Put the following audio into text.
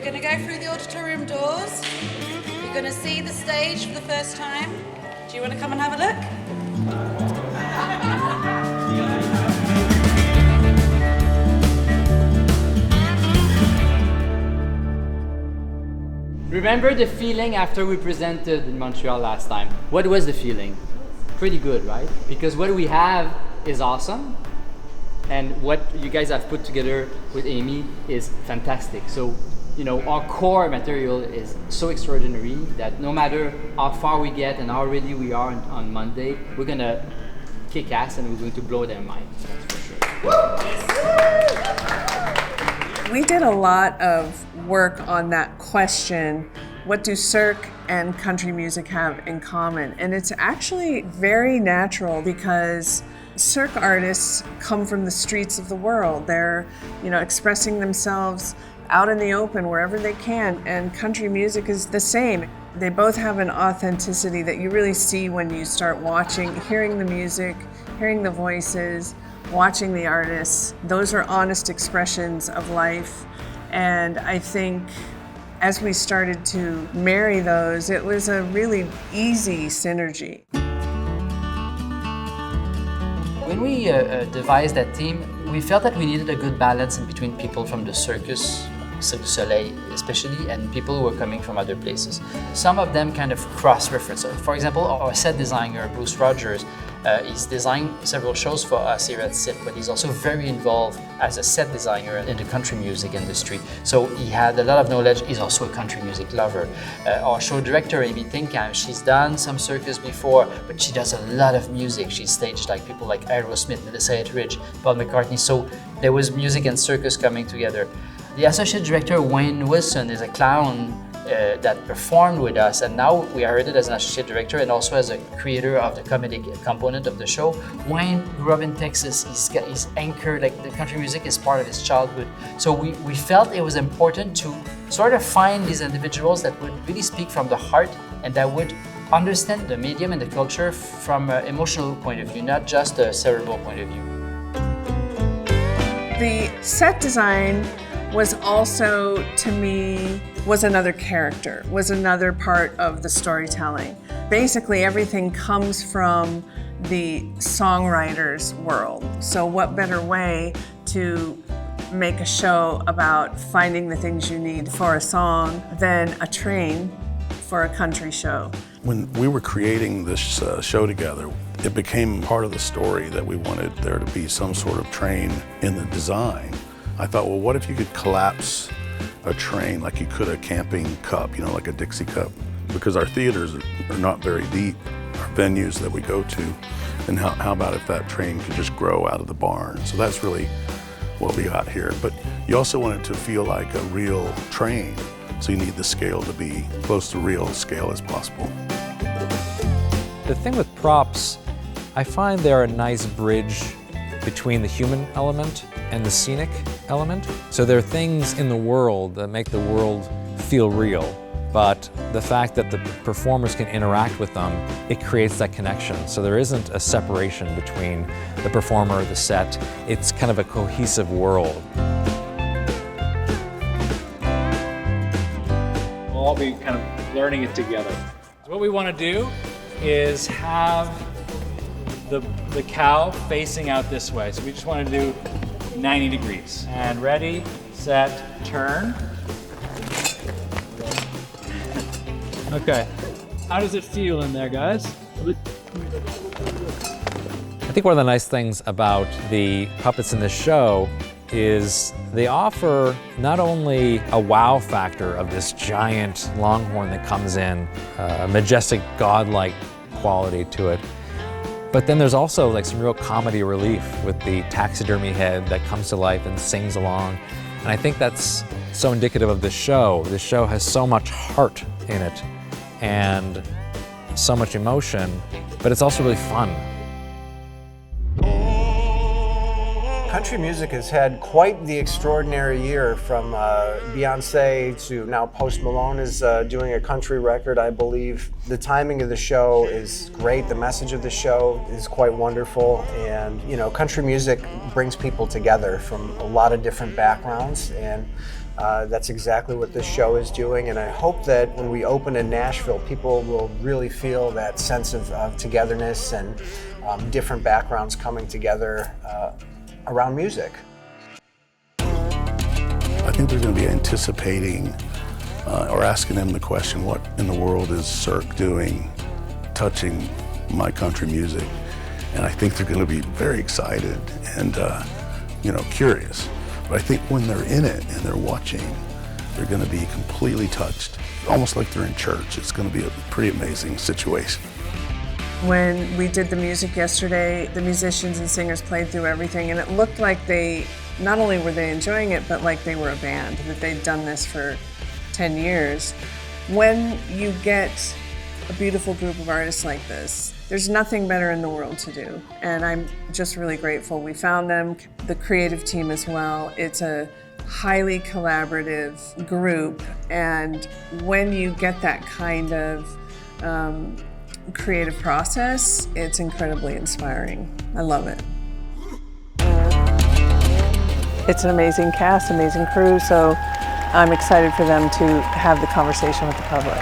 going to go through the auditorium doors. You're going to see the stage for the first time. Do you want to come and have a look? Remember the feeling after we presented in Montreal last time? What was the feeling? Pretty good, right? Because what we have is awesome, and what you guys have put together with Amy is fantastic. So, you know, our core material is so extraordinary that no matter how far we get and how ready we are on Monday, we're gonna kick ass and we're going to blow their mind, that's for sure. We did a lot of work on that question, what do Cirque and country music have in common? And it's actually very natural because Cirque artists come from the streets of the world. They're, you know, expressing themselves out in the open wherever they can, and country music is the same. They both have an authenticity that you really see when you start watching, hearing the music, hearing the voices, watching the artists. Those are honest expressions of life, and I think as we started to marry those, it was a really easy synergy. When we devised that theme, we felt that we needed a good balance in between people from the circus, Cirque du Soleil especially, and people who were coming from other places. Some of them kind of cross-reference. For example, our set designer, Bruce Rogers, he's designed several shows for us here at Cirque, but he's also very involved as a set designer in the country music industry. So he had a lot of knowledge. He's also a country music lover. Our show director, Amy Tinkham, she's done some circus before, but she does a lot of music. She's staged like people like Aerosmith, Melissa Etheridge, Paul McCartney. So there was music and circus coming together. The associate director, Wayne Wilson, is a clown that performed with us, and now we hired it as an associate director and also as a creator of the comedic component of the show. Wayne grew up in Texas. He's anchored, like the country music is part of his childhood. So we felt it was important to sort of find these individuals that would really speak from the heart and that would understand the medium and the culture from an emotional point of view, not just a cerebral point of view. The set design was also, to me, was another character, was another part of the storytelling. Basically, everything comes from the songwriter's world. So what better way to make a show about finding the things you need for a song than a train for a country show? When we were creating this show together, it became part of the story that we wanted there to be some sort of train in the design. I thought, well, what if you could collapse a train like you could a camping cup, you know, like a Dixie cup? Because our theaters are not very deep, our venues that we go to. And how about if that train could just grow out of the barn? So that's really what we got here. But you also want it to feel like a real train. So you need the scale to be close to real scale as possible. The thing with props, I find they're a nice bridge between the human element and the scenic element. So there are things in the world that make the world feel real, but the fact that the performers can interact with them, it creates that connection. So there isn't a separation between the performer, the set. It's kind of a cohesive world. We'll all be kind of learning it together. So what we want to do is have the cow facing out this way. So we just want to do 90 degrees. And ready, set, turn. Okay. How does it feel in there, guys? I think one of the nice things about the puppets in this show is they offer not only a wow factor of this giant longhorn that comes in, a majestic godlike quality to it, but then there's also like some real comedy relief with the taxidermy head that comes to life and sings along. And I think that's so indicative of this show. This show has so much heart in it and so much emotion, but it's also really fun. Country music has had quite the extraordinary year, from Beyonce to now Post Malone is doing a country record, I believe. The timing of the show is great. The message of the show is quite wonderful. And, you know, country music brings people together from a lot of different backgrounds. And That's exactly what this show is doing, and I hope that when we open in Nashville, people will really feel that sense of togetherness and different backgrounds coming together around music. I think they're going to be anticipating or asking them the question, what in the world is Cirque doing, touching my country music? And I think they're going to be very excited and curious. But I think when they're in it and they're watching, they're going to be completely touched, almost like they're in church. It's going to be a pretty amazing situation. When we did the music yesterday, the musicians and singers played through everything, and it looked like not only were they enjoying it, but like they were a band, that they'd done this for 10 years. When you get a beautiful group of artists like this, there's nothing better in the world to do. And I'm just really grateful we found them, the creative team as well. It's a highly collaborative group, and when you get that kind of creative process, it's incredibly inspiring. I love it. It's an amazing cast, amazing crew, so I'm excited for them to have the conversation with the public.